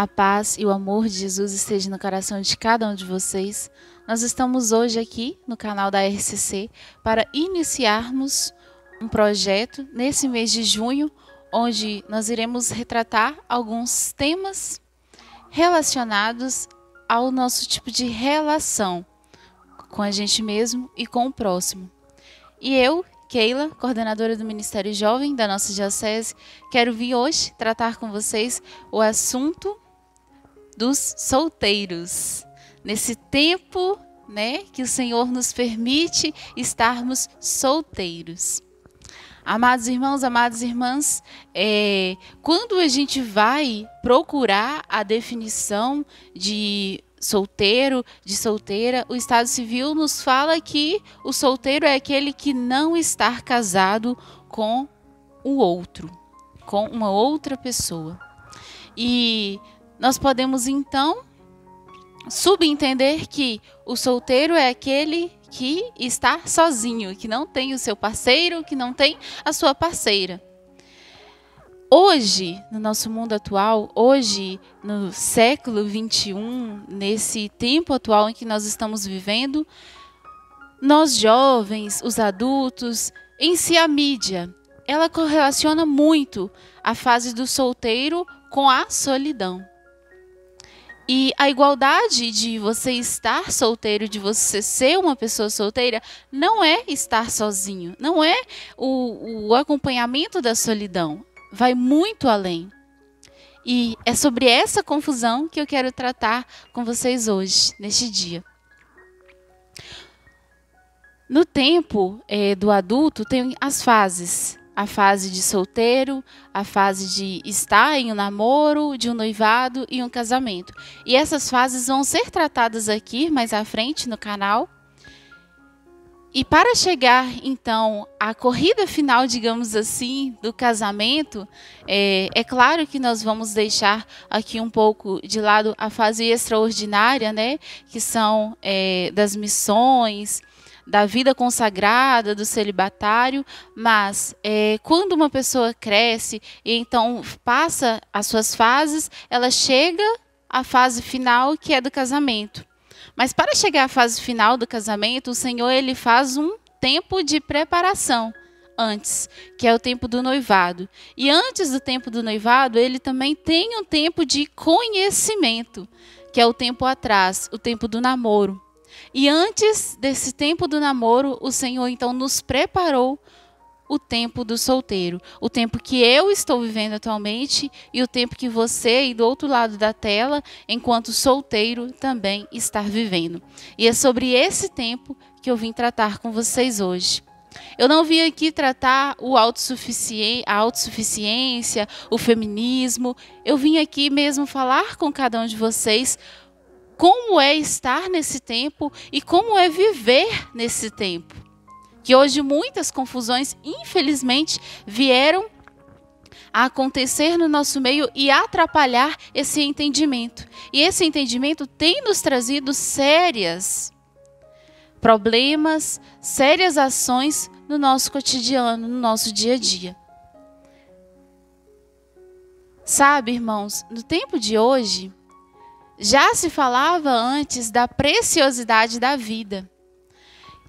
A paz e o amor de Jesus esteja no coração de cada um de vocês. Nós estamos hoje aqui no canal da RCC para iniciarmos um projeto nesse mês de junho, onde nós iremos retratar alguns temas relacionados ao nosso tipo de relação com a gente mesmo e com o próximo. E eu, Keila, coordenadora do Ministério Jovem da nossa diocese, quero vir hoje tratar com vocês o assunto dos solteiros. Nesse tempo, que o Senhor nos permite estarmos solteiros. Amados irmãos, amadas irmãs, quando a gente vai procurar a definição de solteiro, de solteira, o Estado Civil nos fala que o solteiro é aquele que não está casado com o outro, com uma outra pessoa. E nós podemos então subentender que o solteiro é aquele que está sozinho, que não tem o seu parceiro, que não tem a sua parceira. Hoje, no nosso mundo atual, hoje, no século XXI, nesse tempo atual em que nós estamos vivendo, nós jovens, os adultos, em si a mídia, ela correlaciona muito a fase do solteiro com a solidão. E a igualdade de você estar solteiro, de você ser uma pessoa solteira, não é estar sozinho, não é o acompanhamento da solidão. Vai muito além. E é sobre essa confusão que eu quero tratar com vocês hoje, neste dia. No tempo do adulto, tem as fases. A fase de solteiro, a fase de estar em um namoro, de um noivado e um casamento. E essas fases vão ser tratadas aqui mais à frente no canal. E para chegar, então, à corrida final, digamos assim, do casamento, é claro que nós vamos deixar aqui um pouco de lado a fase extraordinária, que são das missões, da vida consagrada, do celibatário, mas quando uma pessoa cresce e então passa as suas fases, ela chega à fase final, que é do casamento. Mas para chegar à fase final do casamento, o Senhor ele faz um tempo de preparação antes, que é o tempo do noivado. E antes do tempo do noivado, ele também tem um tempo de conhecimento, que é o tempo atrás, o tempo do namoro. E antes desse tempo do namoro, o Senhor então nos preparou o tempo do solteiro, o tempo que eu estou vivendo atualmente e o tempo que você aí do outro lado da tela, enquanto solteiro, também está vivendo. E é sobre esse tempo que eu vim tratar com vocês hoje. Eu não vim aqui tratar a autossuficiência, o feminismo. Eu vim aqui mesmo falar com cada um de vocês como é estar nesse tempo e como é viver nesse tempo. Que hoje muitas confusões, infelizmente, vieram a acontecer no nosso meio e atrapalhar esse entendimento. E esse entendimento tem nos trazido sérios problemas, sérias ações no nosso cotidiano, no nosso dia a dia. Sabe, irmãos, no tempo de hoje, já se falava antes da preciosidade da vida,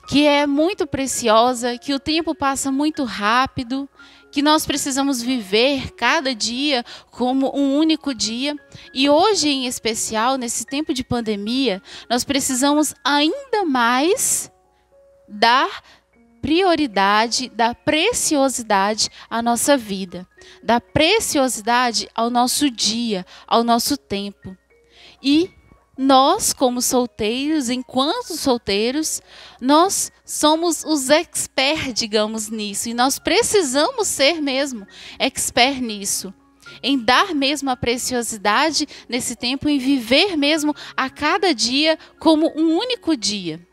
que é muito preciosa, que o tempo passa muito rápido, que nós precisamos viver cada dia como um único dia. E hoje, em especial, nesse tempo de pandemia, nós precisamos ainda mais dar prioridade, dar preciosidade à nossa vida, dar preciosidade ao nosso dia, ao nosso tempo. E nós, como solteiros, enquanto solteiros, nós somos os experts, digamos, nisso. E nós precisamos ser mesmo expert nisso. Em dar mesmo a preciosidade nesse tempo, em viver mesmo a cada dia como um único dia.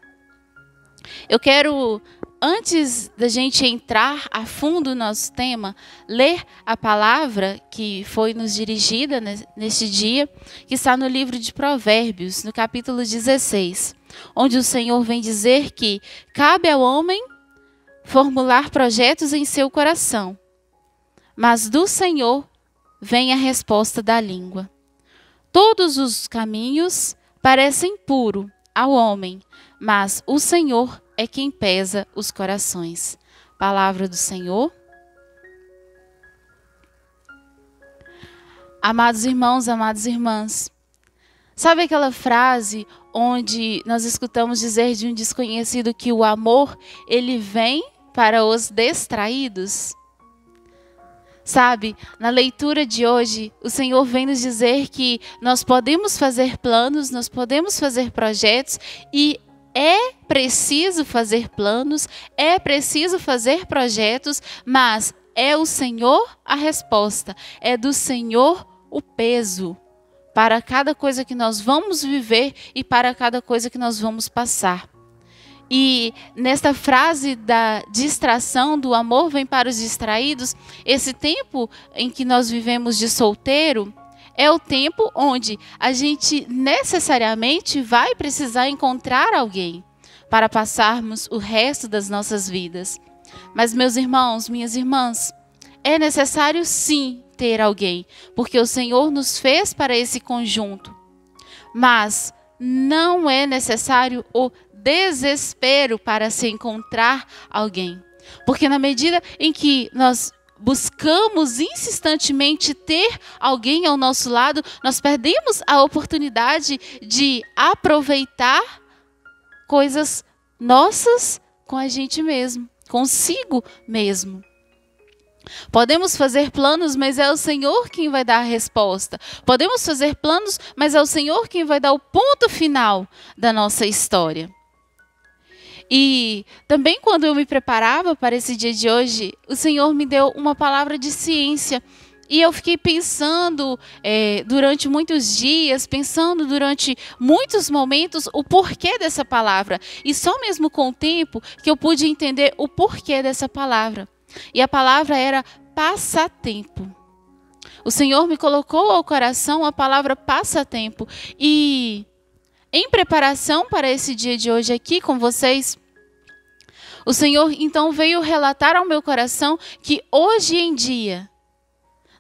Eu quero, antes da gente entrar a fundo no nosso tema, ler a palavra que foi nos dirigida neste dia, que está no livro de Provérbios, no capítulo 16, onde o Senhor vem dizer que cabe ao homem formular projetos em seu coração, mas do Senhor vem a resposta da língua. Todos os caminhos parecem puros ao homem, mas o Senhor é quem pesa os corações. Palavra do Senhor. Amados irmãos, amadas irmãs, sabe aquela frase onde nós escutamos dizer de um desconhecido que o amor, ele vem para os distraídos? Sabe, na leitura de hoje, o Senhor vem nos dizer que nós podemos fazer planos, nós podemos fazer projetos e é preciso fazer planos, é preciso fazer projetos, mas é o Senhor a resposta, é do Senhor o peso para cada coisa que nós vamos viver e para cada coisa que nós vamos passar. E nesta frase da distração, do amor vem para os distraídos, esse tempo em que nós vivemos de solteiro é o tempo onde a gente necessariamente vai precisar encontrar alguém para passarmos o resto das nossas vidas. Mas, meus irmãos, minhas irmãs, é necessário sim ter alguém, porque o Senhor nos fez para esse conjunto. Mas não é necessário o desespero para se encontrar alguém. Porque na medida em que nós buscamos insistentemente ter alguém ao nosso lado, nós perdemos a oportunidade de aproveitar coisas nossas com a gente mesmo, consigo mesmo. Podemos fazer planos, mas é o Senhor quem vai dar a resposta. Podemos fazer planos, mas é o Senhor quem vai dar o ponto final da nossa história. E também quando eu me preparava para esse dia de hoje, o Senhor me deu uma palavra de ciência. E eu fiquei pensando durante muitos dias, pensando durante muitos momentos o porquê dessa palavra. E só mesmo com o tempo que eu pude entender o porquê dessa palavra. E a palavra era passatempo. O Senhor me colocou ao coração a palavra passatempo. E em preparação para esse dia de hoje aqui com vocês, o Senhor então veio relatar ao meu coração que hoje em dia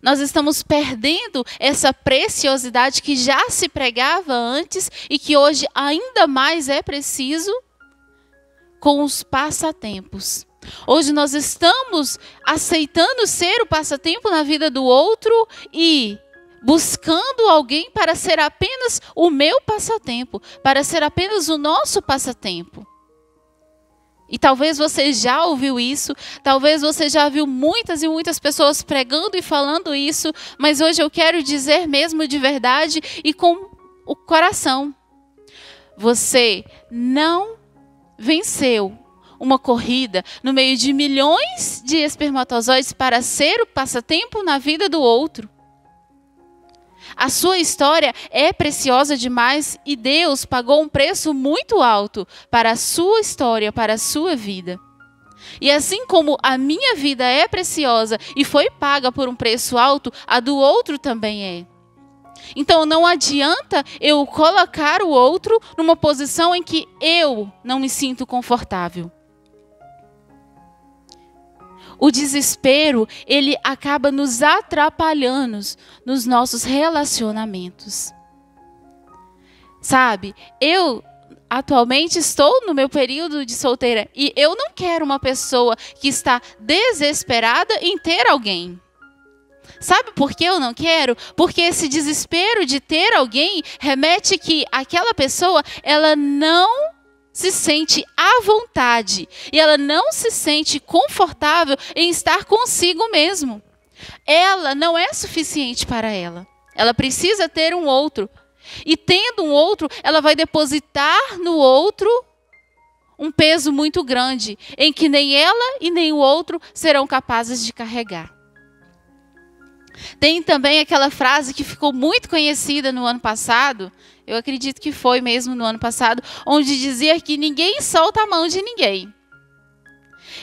nós estamos perdendo essa preciosidade que já se pregava antes e que hoje ainda mais é preciso com os passatempos. Hoje nós estamos aceitando ser o passatempo na vida do outro e buscando alguém para ser apenas o meu passatempo, para ser apenas o nosso passatempo. E talvez você já ouviu isso, talvez você já viu muitas e muitas pessoas pregando e falando isso, mas hoje eu quero dizer mesmo de verdade e com o coração. Você não venceu uma corrida no meio de milhões de espermatozoides para ser o passatempo na vida do outro. A sua história é preciosa demais e Deus pagou um preço muito alto para a sua história, para a sua vida. E assim como a minha vida é preciosa e foi paga por um preço alto, a do outro também é. Então não adianta eu colocar o outro numa posição em que eu não me sinto confortável. O desespero, ele acaba nos atrapalhando nos nossos relacionamentos. Sabe, eu atualmente estou no meu período de solteira e eu não quero uma pessoa que está desesperada em ter alguém. Sabe por que eu não quero? Porque esse desespero de ter alguém remete que aquela pessoa, ela não se sente à vontade e ela não se sente confortável em estar consigo mesmo. Ela não é suficiente para ela. Ela precisa ter um outro. E tendo um outro, ela vai depositar no outro um peso muito grande, em que nem ela e nem o outro serão capazes de carregar. Tem também aquela frase que ficou muito conhecida no ano passado, eu acredito que foi mesmo no ano passado, onde dizia que ninguém solta a mão de ninguém.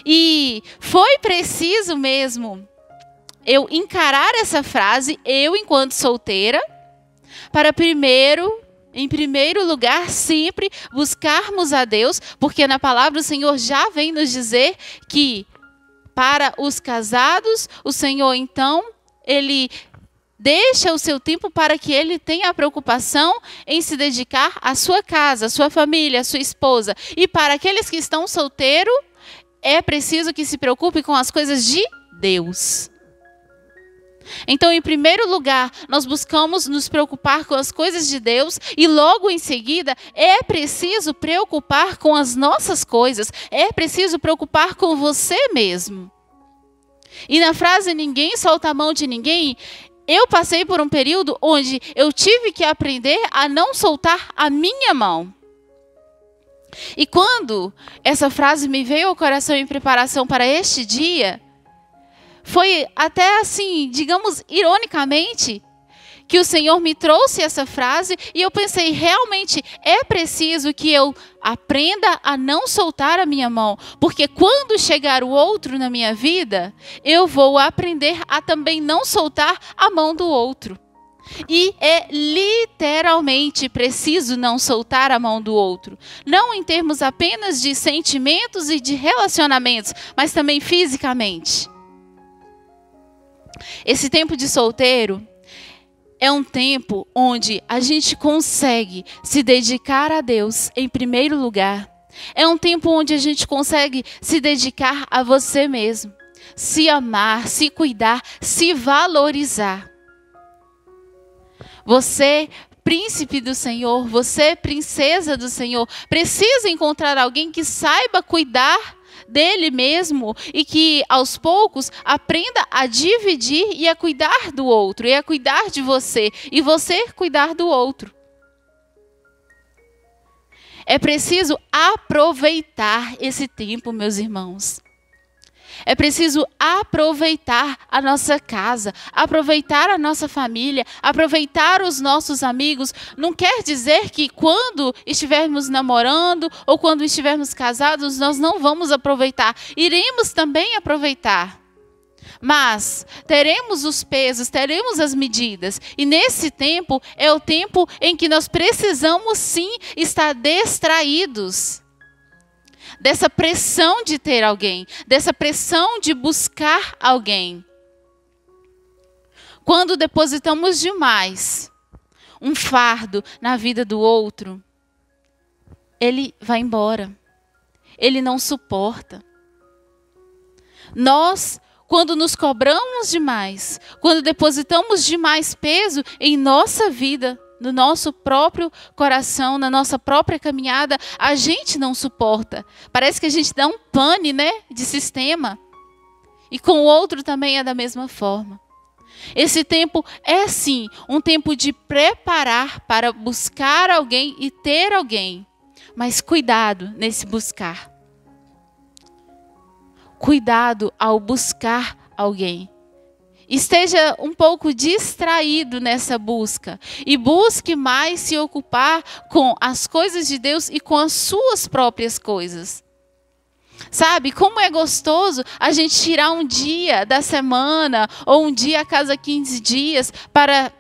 E foi preciso mesmo eu encarar essa frase, eu enquanto solteira, para em primeiro lugar, sempre buscarmos a Deus, porque na palavra do Senhor já vem nos dizer que para os casados, o Senhor então, Ele Deixa o seu tempo para que ele tenha a preocupação em se dedicar à sua casa, à sua família, à sua esposa. E para aqueles que estão solteiros, é preciso que se preocupe com as coisas de Deus. Então, em primeiro lugar, nós buscamos nos preocupar com as coisas de Deus e logo em seguida é preciso preocupar com as nossas coisas, é preciso preocupar com você mesmo. E na frase ninguém solta a mão de ninguém, eu passei por um período onde eu tive que aprender a não soltar a minha mão. E quando essa frase me veio ao coração em preparação para este dia, foi até assim, digamos, ironicamente, que o Senhor me trouxe essa frase e eu pensei, realmente é preciso que eu aprenda a não soltar a minha mão, porque quando chegar o outro na minha vida, eu vou aprender a também não soltar a mão do outro. E é literalmente preciso não soltar a mão do outro. Não em termos apenas de sentimentos e de relacionamentos, mas também fisicamente. Esse tempo de solteiro é um tempo onde a gente consegue se dedicar a Deus em primeiro lugar. É um tempo onde a gente consegue se dedicar a você mesmo. Se amar, se cuidar, se valorizar. Você, príncipe do Senhor, você, princesa do Senhor, precisa encontrar alguém que saiba cuidar dele mesmo e que, aos poucos, aprenda a dividir e a cuidar do outro, e a cuidar de você, e você cuidar do outro. É preciso aproveitar esse tempo, meus irmãos. É preciso aproveitar a nossa casa, aproveitar a nossa família, aproveitar os nossos amigos. Não quer dizer que quando estivermos namorando ou quando estivermos casados, nós não vamos aproveitar. Iremos também aproveitar. Mas teremos os pesos, teremos as medidas. E nesse tempo é o tempo em que nós precisamos sim estar distraídos. Dessa pressão de ter alguém, dessa pressão de buscar alguém. Quando depositamos demais um fardo na vida do outro, ele vai embora. Ele não suporta. Nós, quando nos cobramos demais, quando depositamos demais peso em nossa vida, no nosso próprio coração, na nossa própria caminhada, a gente não suporta. Parece que a gente dá um pane, né, de sistema. E com o outro também é da mesma forma. Esse tempo é sim um tempo de preparar para buscar alguém e ter alguém. Mas cuidado nesse buscar. Cuidado ao buscar alguém. Esteja um pouco distraído nessa busca e busque mais se ocupar com as coisas de Deus e com as suas próprias coisas. Sabe, como é gostoso a gente tirar um dia da semana ou um dia a cada 15 dias para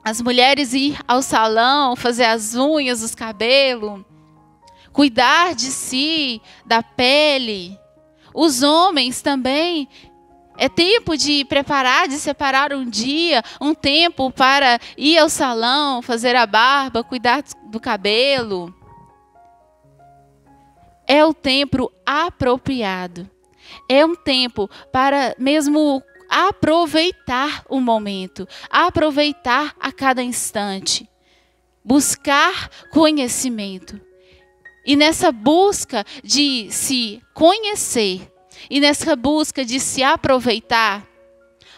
as mulheres ir ao salão, fazer as unhas, os cabelos, cuidar de si, da pele. Os homens também. É tempo de preparar, de separar um dia, um tempo para ir ao salão, fazer a barba, cuidar do cabelo. É o tempo apropriado. É um tempo para mesmo aproveitar o momento, aproveitar a cada instante, buscar conhecimento. E nessa busca de se conhecer, e nessa busca de se aproveitar,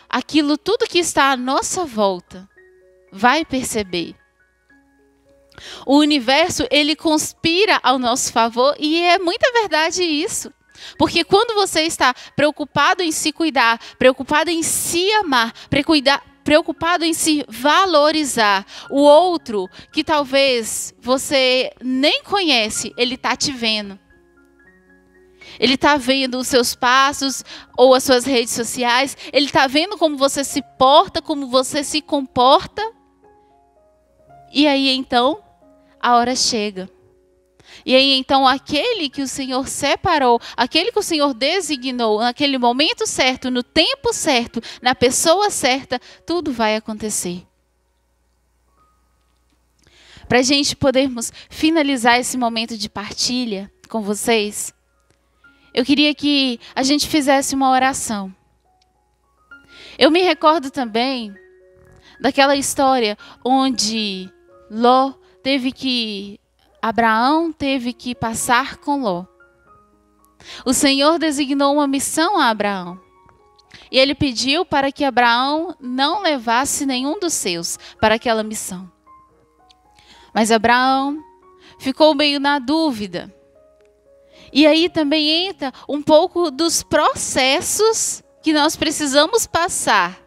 aquilo tudo que está à nossa volta vai perceber. O universo, ele conspira ao nosso favor e é muita verdade isso. Porque quando você está preocupado em se cuidar, preocupado em se amar, preocupado em se valorizar, o outro que talvez você nem conhece, ele está te vendo. Ele está vendo os seus passos ou as suas redes sociais. Ele está vendo como você se porta, como você se comporta. E aí, então, a hora chega. E aí então aquele que o Senhor separou, aquele que o Senhor designou, naquele momento certo, no tempo certo, na pessoa certa, tudo vai acontecer. Para a gente podermos finalizar esse momento de partilha com vocês, eu queria que a gente fizesse uma oração. Eu me recordo também daquela história onde Abraão teve que passar com Ló. O Senhor designou uma missão a Abraão. E ele pediu para que Abraão não levasse nenhum dos seus para aquela missão. Mas Abraão ficou meio na dúvida. E aí também entra um pouco dos processos que nós precisamos passar.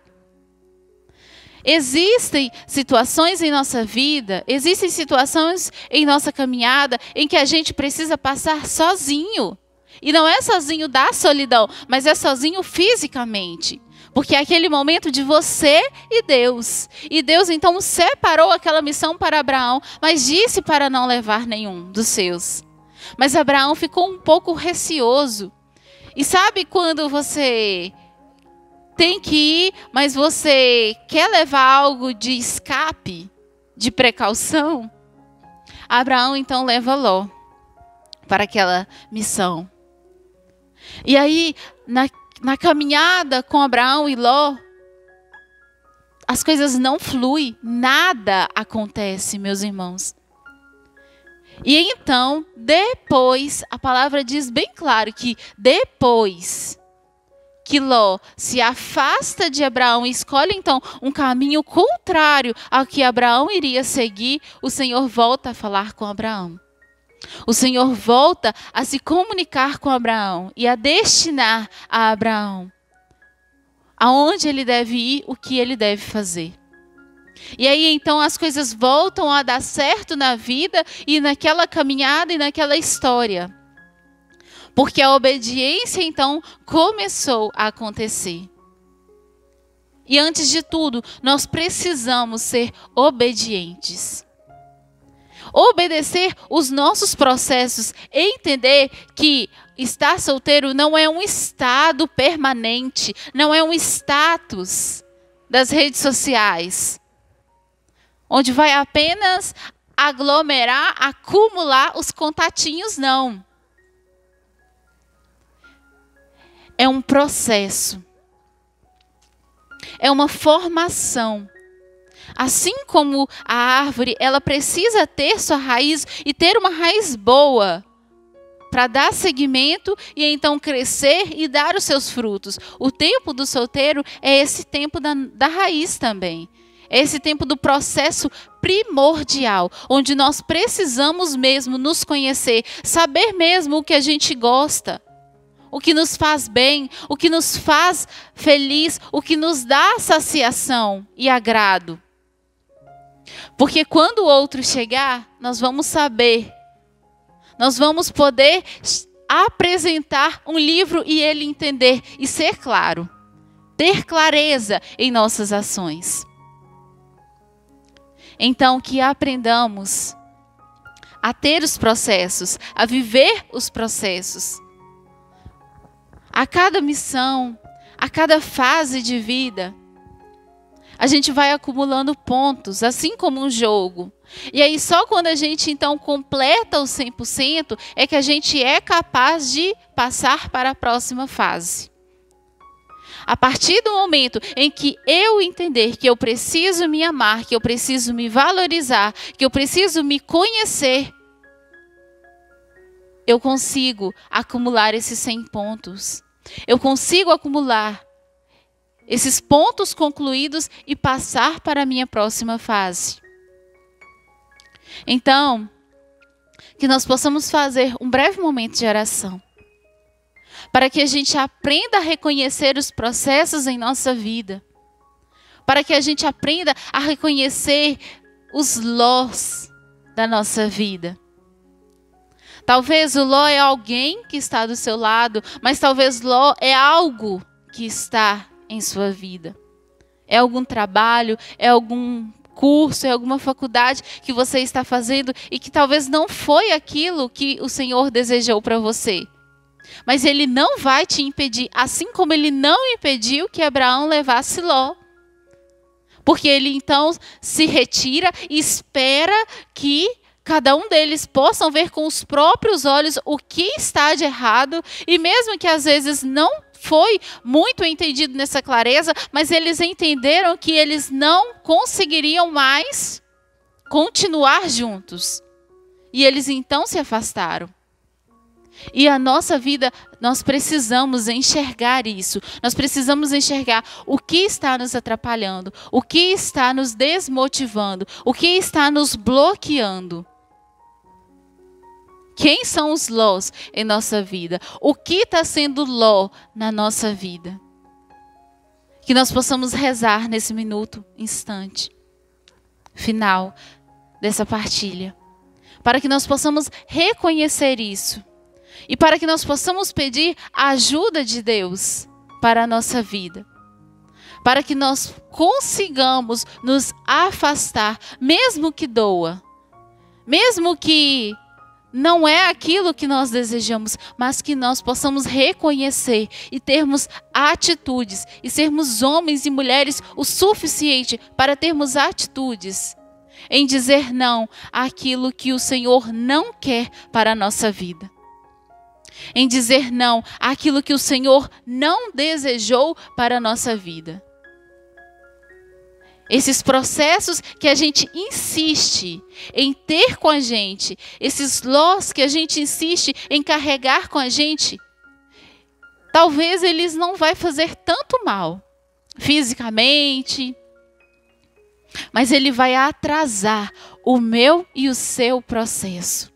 Existem situações em nossa vida, existem situações em nossa caminhada em que a gente precisa passar sozinho. E não é sozinho da solidão, mas é sozinho fisicamente. Porque é aquele momento de você e Deus. E Deus então separou aquela missão para Abraão, mas disse para não levar nenhum dos seus. Mas Abraão ficou um pouco receoso. E sabe quando você tem que ir, mas você quer levar algo de escape, de precaução? Abraão então leva Ló para aquela missão. E aí, na caminhada com Abraão e Ló, as coisas não fluem, nada acontece, meus irmãos. E então, depois, a palavra diz bem claro que depois que Ló se afasta de Abraão e escolhe então um caminho contrário ao que Abraão iria seguir, o Senhor volta a falar com Abraão. O Senhor volta a se comunicar com Abraão e a destinar a Abraão aonde ele deve ir, o que ele deve fazer. E aí então as coisas voltam a dar certo na vida e naquela caminhada e naquela história. Porque a obediência, então, começou a acontecer. E antes de tudo, nós precisamos ser obedientes. Obedecer os nossos processos e entender que estar solteiro não é um estado permanente, não é um status das redes sociais, onde vai apenas aglomerar, acumular os contatinhos, não. É um processo. É uma formação. Assim como a árvore, ela precisa ter sua raiz e ter uma raiz boa para dar seguimento e então crescer e dar os seus frutos. O tempo do solteiro é esse tempo da raiz também. É esse tempo do processo primordial, onde nós precisamos mesmo nos conhecer, saber mesmo o que a gente gosta, o que nos faz bem, o que nos faz feliz, o que nos dá saciação e agrado. Porque quando o outro chegar, nós vamos saber, nós vamos poder apresentar um livro e ele entender e ser claro, ter clareza em nossas ações. Então, que aprendamos a ter os processos, a viver os processos. A cada missão, a cada fase de vida, a gente vai acumulando pontos, assim como um jogo. E aí só quando a gente então completa o 100% é que a gente é capaz de passar para a próxima fase. A partir do momento em que eu entender que eu preciso me amar, que eu preciso me valorizar, que eu preciso me conhecer, eu consigo acumular esses 100 pontos. Eu consigo acumular esses pontos concluídos e passar para a minha próxima fase. Então, que nós possamos fazer um breve momento de oração, para que a gente aprenda a reconhecer os processos em nossa vida, para que a gente aprenda a reconhecer os lós da nossa vida. Talvez o Ló é alguém que está do seu lado, mas talvez Ló é algo que está em sua vida. É algum trabalho, é algum curso, em alguma faculdade que você está fazendo e que talvez não foi aquilo que o Senhor desejou para você. Mas Ele não vai te impedir, assim como Ele não impediu que Abraão levasse Ló. Porque Ele então se retira e espera que cada um deles possam ver com os próprios olhos o que está de errado, e mesmo que às vezes não foi muito entendido nessa clareza, mas eles entenderam que eles não conseguiriam mais continuar juntos. E eles então se afastaram. E a nossa vida, nós precisamos enxergar isso. Nós precisamos enxergar o que está nos atrapalhando, o que está nos desmotivando, o que está nos bloqueando. Quem são os Lós em nossa vida? O que está sendo Ló na nossa vida? Que nós possamos rezar nesse minuto, instante, final dessa partilha. Para que nós possamos reconhecer isso. E para que nós possamos pedir a ajuda de Deus para a nossa vida. Para que nós consigamos nos afastar, mesmo que doa. Mesmo que não é aquilo que nós desejamos, mas que nós possamos reconhecer e termos atitudes, e sermos homens e mulheres o suficiente para termos atitudes em dizer não àquilo que o Senhor não quer para a nossa vida. Em dizer não àquilo que o Senhor não desejou para a nossa vida. Esses processos que a gente insiste em ter com a gente, esses Lós que a gente insiste em carregar com a gente, talvez eles não vai fazer tanto mal fisicamente, mas ele vai atrasar o meu e o seu processo.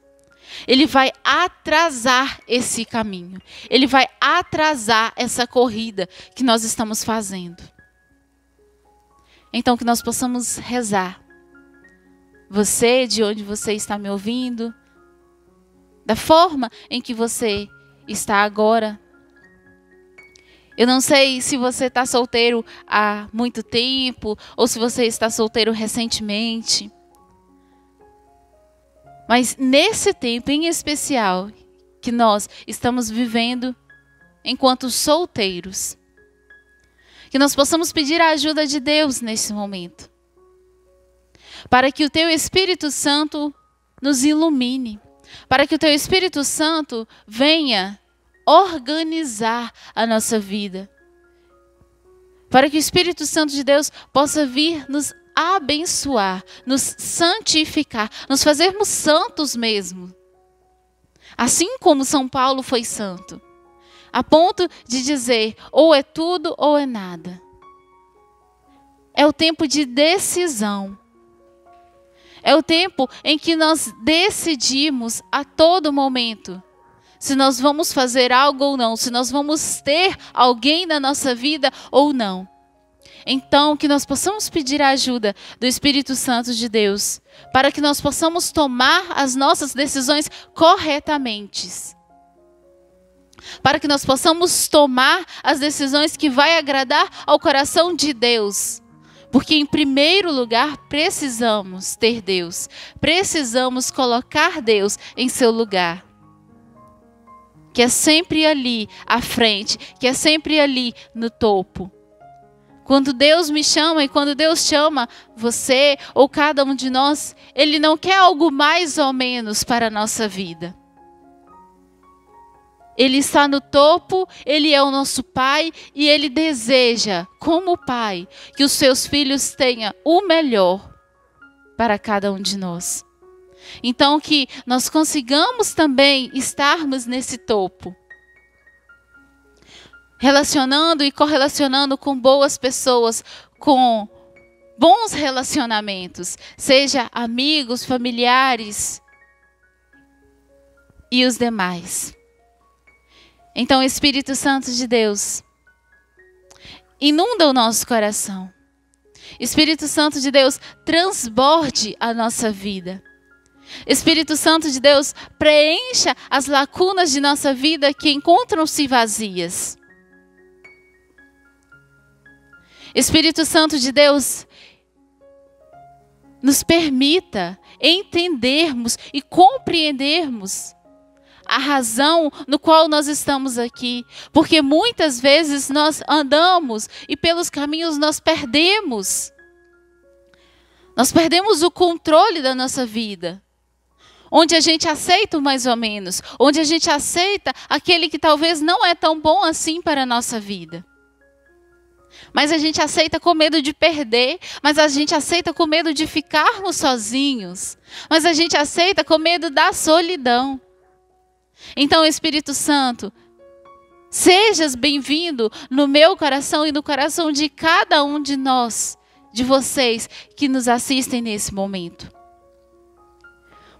Ele vai atrasar esse caminho. Ele vai atrasar essa corrida que nós estamos fazendo. Então, que nós possamos rezar. Você, de onde você está me ouvindo, da forma em que você está agora. Eu não sei se você está solteiro há muito tempo, ou se você está solteiro recentemente. Mas nesse tempo em especial que nós estamos vivendo enquanto solteiros, que nós possamos pedir a ajuda de Deus nesse momento. Para que o Teu Espírito Santo nos ilumine. Para que o Teu Espírito Santo venha organizar a nossa vida. Para que o Espírito Santo de Deus possa vir nos abençoar, nos santificar, nos fazermos santos mesmo. Assim como São Paulo foi santo. A ponto de dizer, ou é tudo ou é nada. É o tempo de decisão. É o tempo em que nós decidimos a todo momento se nós vamos fazer algo ou não, se nós vamos ter alguém na nossa vida ou não. Então, que nós possamos pedir a ajuda do Espírito Santo de Deus, para que nós possamos tomar as nossas decisões corretamente. Para que nós possamos tomar as decisões que vai agradar ao coração de Deus. Porque em primeiro lugar precisamos ter Deus. Precisamos colocar Deus em seu lugar. Que é sempre ali à frente, que é sempre ali no topo. Quando Deus me chama e quando Deus chama você ou cada um de nós, Ele não quer algo mais ou menos para a nossa vida. Ele está no topo, Ele é o nosso Pai e Ele deseja, como Pai, que os seus filhos tenham o melhor para cada um de nós. Então que nós consigamos também estarmos nesse topo. Relacionando e correlacionando com boas pessoas, com bons relacionamentos, seja amigos, familiares e os demais. Então, Espírito Santo de Deus, inunda o nosso coração. Espírito Santo de Deus, transborde a nossa vida. Espírito Santo de Deus, preencha as lacunas de nossa vida que encontram-se vazias. Espírito Santo de Deus, nos permita entendermos e compreendermos a razão no qual nós estamos aqui. Porque muitas vezes nós andamos e pelos caminhos nós perdemos. Nós perdemos o controle da nossa vida. Onde a gente aceita o mais ou menos. Onde a gente aceita aquele que talvez não é tão bom assim para a nossa vida. Mas a gente aceita com medo de perder. Mas a gente aceita com medo de ficarmos sozinhos. Mas a gente aceita com medo da solidão. Então, Espírito Santo, sejas bem-vindo no meu coração e no coração de cada um de nós, de vocês que nos assistem nesse momento.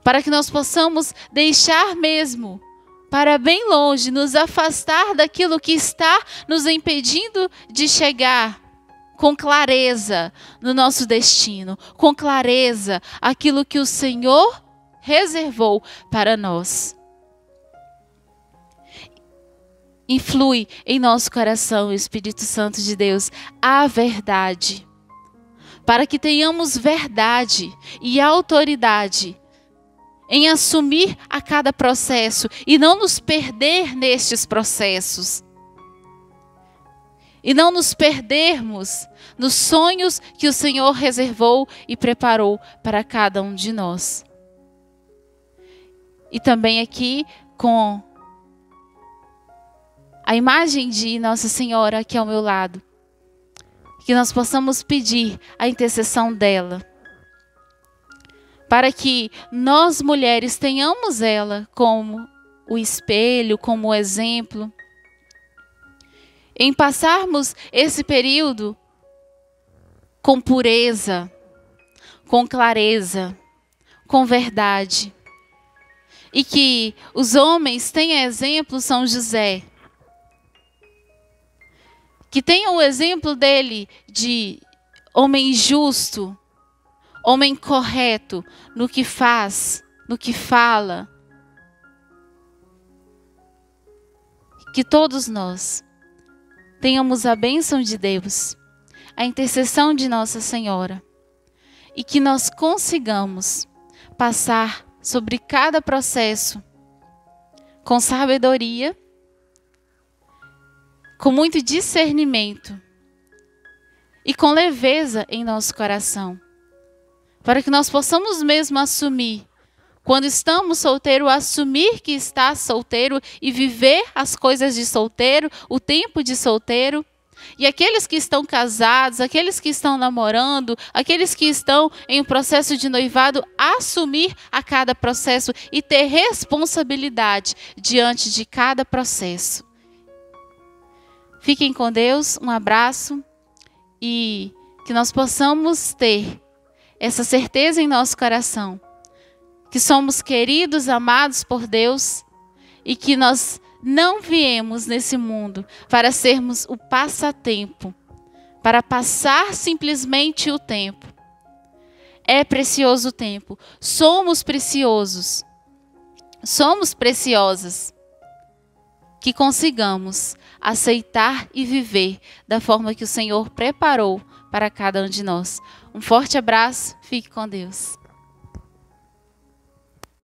Para que nós possamos deixar mesmo para bem longe, nos afastar daquilo que está nos impedindo de chegar com clareza no nosso destino, com clareza aquilo que o Senhor reservou para nós. Influi em nosso coração, Espírito Santo de Deus, a verdade, para que tenhamos verdade e autoridade em assumir a cada processo e não nos perder nestes processos. E não nos perdermos nos sonhos que o Senhor reservou e preparou para cada um de nós. E também aqui com a imagem de Nossa Senhora aqui ao meu lado, que nós possamos pedir a intercessão dela, para que nós mulheres tenhamos ela como o espelho, como o exemplo, em passarmos esse período com pureza, com clareza, com verdade, e que os homens tenham exemplo São José, que tenham o exemplo dele de homem justo, homem correto no que faz, no que fala. Que todos nós tenhamos a bênção de Deus, a intercessão de Nossa Senhora, e que nós consigamos passar sobre cada processo com sabedoria, com muito discernimento e com leveza em nosso coração, para que nós possamos mesmo assumir, quando estamos solteiros, assumir que está solteiro e viver as coisas de solteiro, o tempo de solteiro. E aqueles que estão casados, aqueles que estão namorando, aqueles que estão em um processo de noivado, assumir a cada processo e ter responsabilidade diante de cada processo. Fiquem com Deus, um abraço e que nós possamos ter essa certeza em nosso coração, que somos queridos, amados por Deus e que nós não viemos nesse mundo para sermos o passatempo, para passar simplesmente o tempo. É precioso o tempo, somos preciosos, somos preciosas. Que consigamos aceitar e viver da forma que o Senhor preparou para cada um de nós. Um forte abraço, fique com Deus.